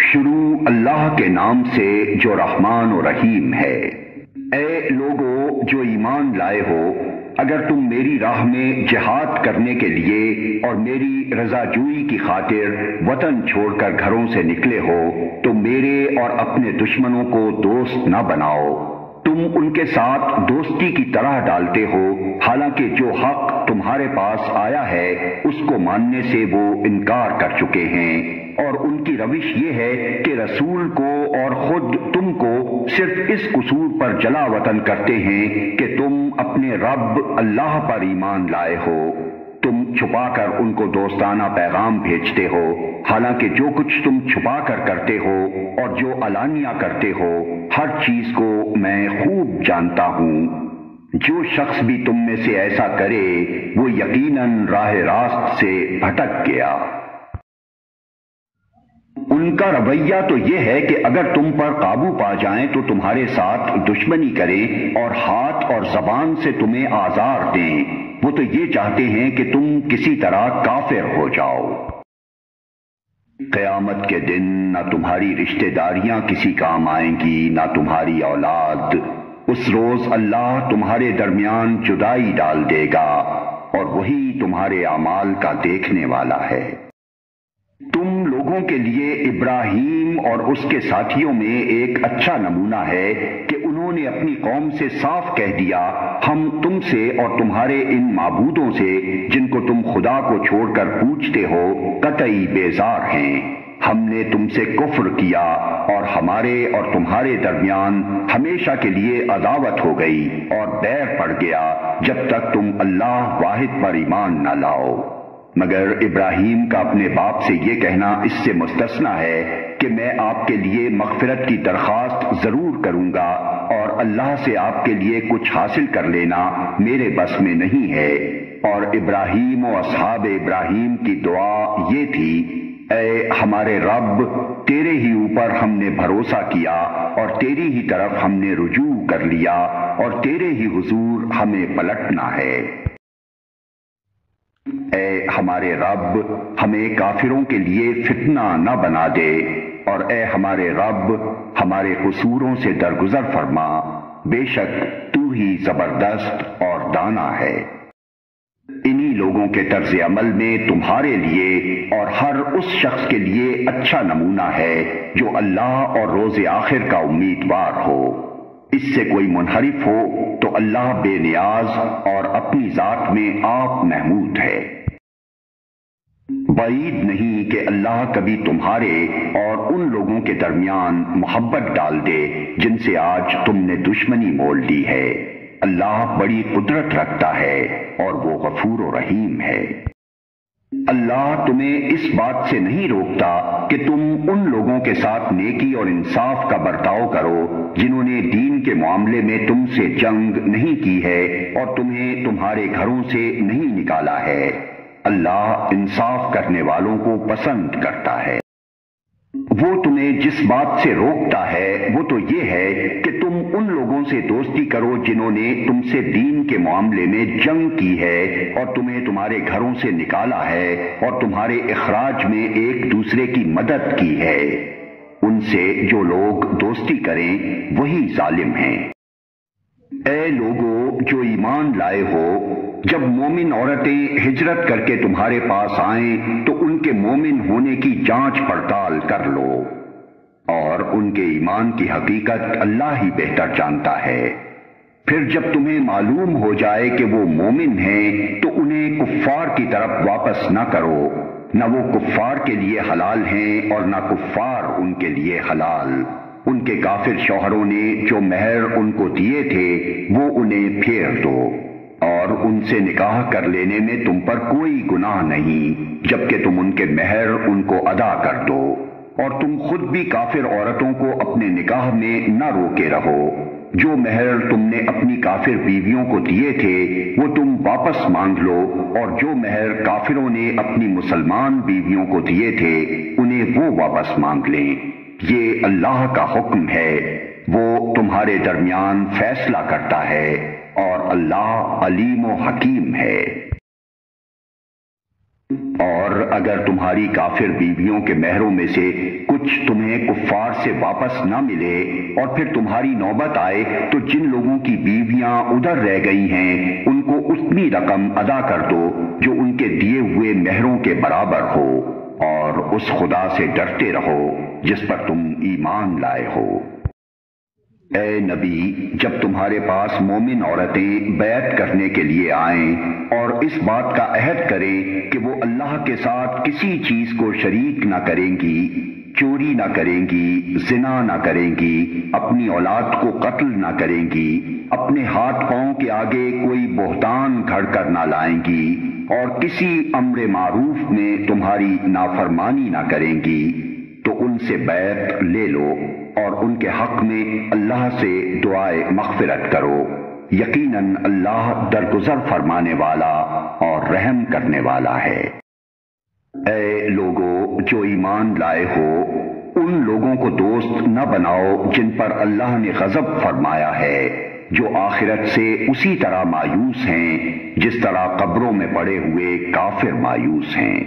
شروع اللہ کے نام سے جو رحمان و رحیم ہے۔ اے لوگو جو ایمان لائے ہو، اگر تم میری راہ میں جہاد کرنے کے لیے اور میری رضا جوئی کی خاطر وطن چھوڑ کر گھروں سے نکلے ہو تو میرے اور اپنے دشمنوں کو دوست نہ بناؤ۔ تم ان کے ساتھ دوستی کی طرح ڈالتے ہو، حالانکہ جو حق تمہارے پاس آیا ہے اس کو ماننے سے وہ انکار کر چکے ہیں، اور ان کی روش یہ ہے کہ رسول کو اور خود تم کو صرف اس قصور پر جلا وطن کرتے ہیں کہ تم اپنے رب اللہ پر ایمان لائے ہو۔ تم چھپا کر ان کو دوستانہ پیغام بھیجتے ہو، حالانکہ جو کچھ تم چھپا کر کرتے ہو اور جو علانیہ کرتے ہو ہر چیز کو میں خوب جانتا ہوں۔ جو شخص بھی تم میں سے ایسا کرے وہ یقیناً راہ راست سے بھٹک گیا۔ ان کا رویہ تو یہ ہے کہ اگر تم پر قابو پا جائیں تو تمہارے ساتھ دشمنی کریں اور ہاتھ اور زبان سے تمہیں آزار دیں۔ وہ تو یہ چاہتے ہیں کہ تم کسی طرح کافر ہو جاؤ۔ قیامت کے دن نہ تمہاری رشتہ داریاں کسی کام آئیں گی نہ تمہاری اولاد۔ اس روز اللہ تمہارے درمیان جدائی ڈال دے گا اور وہی تمہارے اعمال کا دیکھنے والا ہے۔ تم لوگوں کے لیے ابراہیم اور اس کے ساتھیوں میں ایک اچھا نمونہ ہے کہ انہوں نے اپنی قوم سے صاف کہہ دیا، ہم تم سے اور تمہارے ان معبودوں سے جن کو تم خدا کو چھوڑ کر پوجتے ہو قطعی بیزار ہیں۔ ہم نے تم سے کفر کیا اور ہمارے اور تمہارے درمیان ہمیشہ کے لیے عداوت ہو گئی اور بیر پڑ گیا جب تک تم اللہ واحد پر ایمان نہ لاؤ۔ مگر ابراہیم کا اپنے باپ سے یہ کہنا اس سے مستثنی ہے کہ میں آپ کے لیے مغفرت کی درخواست ضرور کروں گا اور اللہ سے آپ کے لیے کچھ حاصل کر لینا میرے بس میں نہیں ہے۔ اور ابراہیم و اصحاب ابراہیم کی دعا یہ تھی، اے ہمارے رب، تیرے ہی اوپر ہم نے بھروسہ کیا اور تیری ہی طرف ہم نے رجوع کر لیا اور تیرے ہی حضور ہمیں پلٹنا ہے۔ اے ہمارے رب، ہمیں کافروں کے لیے فتنہ نہ بنا دے، اور اے ہمارے رب ہمارے قصوروں سے درگزر فرما، بے شک تو ہی زبردست اور دانا ہے۔ انہی لوگوں کے طرز عمل میں تمہارے لیے اور ہر اس شخص کے لیے اچھا نمونہ ہے جو اللہ اور روز آخر کا امیدوار ہو۔ اس سے کوئی منحرف ہو تو اللہ بے نیاز اور اپنی ذات میں آپ محمود ہے۔ بعید نہیں کہ اللہ کبھی تمہارے اور ان لوگوں کے درمیان محبت ڈال دے جن سے آج تم نے دشمنی مول لی ہے۔ اللہ بڑی قدرت رکھتا ہے اور وہ غفور و رحیم ہے۔ اللہ تمہیں اس بات سے نہیں روکتا کہ تم ان لوگوں کے ساتھ نیکی اور انصاف کا برتاؤ کرو جنہوں نے دین کے معاملے میں تم سے جنگ نہیں کی ہے اور تمہیں تمہارے گھروں سے نہیں نکالا ہے۔ اللہ انصاف کرنے والوں کو پسند کرتا ہے۔ وہ تمہیں جس بات سے روکتا ہے وہ تو یہ ہے کہ تم ان لوگوں سے دوستی کرو جنہوں نے تم سے دین کے معاملے میں جنگ کی ہے اور تمہیں تمہارے گھروں سے نکالا ہے اور تمہارے اخراج میں ایک دوسرے کی مدد کی ہے۔ ان سے جو لوگ دوستی کریں وہی ظالم ہیں۔ اے لوگو جو ایمان لائے ہو، جب مومن عورتیں ہجرت کر کے تمہارے پاس آئیں تو ان کے مومن ہونے کی جانچ پڑتال کر لو، اور ان کے ایمان کی حقیقت اللہ ہی بہتر جانتا ہے۔ پھر جب تمہیں معلوم ہو جائے کہ وہ مومن ہیں تو انہیں کفار کی طرف واپس نہ کرو، نہ وہ کفار کے لیے حلال ہیں اور نہ کفار ان کے لیے حلال۔ ان کے کافر شوہروں نے جو مہر ان کو دیے تھے وہ انہیں پھیر دو، اور ان سے نکاح کر لینے میں تم پر کوئی گناہ نہیں جبکہ تم ان کے مہر ان کو ادا کر دو، اور تم خود بھی کافر عورتوں کو اپنے نکاح میں نہ روکے رہو۔ جو مہر تم نے اپنی کافر بیویوں کو دیے تھے وہ تم واپس مانگ لو، اور جو مہر کافروں نے اپنی مسلمان بیویوں کو دیے تھے انہیں وہ واپس مانگ لیں۔ یہ اللہ کا حکم ہے، وہ تمہارے درمیان فیصلہ کرتا ہے، اور اللہ علیم و حکیم ہے۔ اور اگر تمہاری کافر بیویوں کے مہروں میں سے کچھ کچھ تمہیں کفار سے واپس نہ ملے اور پھر تمہاری نوبت آئے تو جن لوگوں کی بیویاں ادھر رہ گئی ہیں ان کو اتنی رقم ادا کر دو جو ان کے دیے ہوئے مہروں کے برابر ہو، اور اس خدا سے ڈرتے رہو جس پر تم ایمان لائے ہو۔ اے نبی، جب تمہارے پاس مومن عورتیں بیعت کرنے کے لیے آئیں اور اس بات کا عہد کریں کہ وہ اللہ کے ساتھ کسی چیز کو شریک نہ کریں گی، چوری نہ کریں گی، زنا نہ کریں گی، اپنی اولاد کو قتل نہ کریں گی، اپنے ہاتھ پاؤں کے آگے کوئی بہتان گھڑ کر نہ لائیں گی، اور کسی امر معروف میں تمہاری نافرمانی نہ کریں گی، تو ان سے بیعت لے لو اور ان کے حق میں اللہ سے دعائے مغفرت کرو، یقیناً اللہ درگزر فرمانے والا اور رحم کرنے والا ہے۔ اے لوگو جو ایمان لائے ہو، ان لوگوں کو دوست نہ بناؤ جن پر اللہ نے غضب فرمایا ہے، جو آخرت سے اسی طرح مایوس ہیں جس طرح قبروں میں پڑے ہوئے کافر مایوس ہیں۔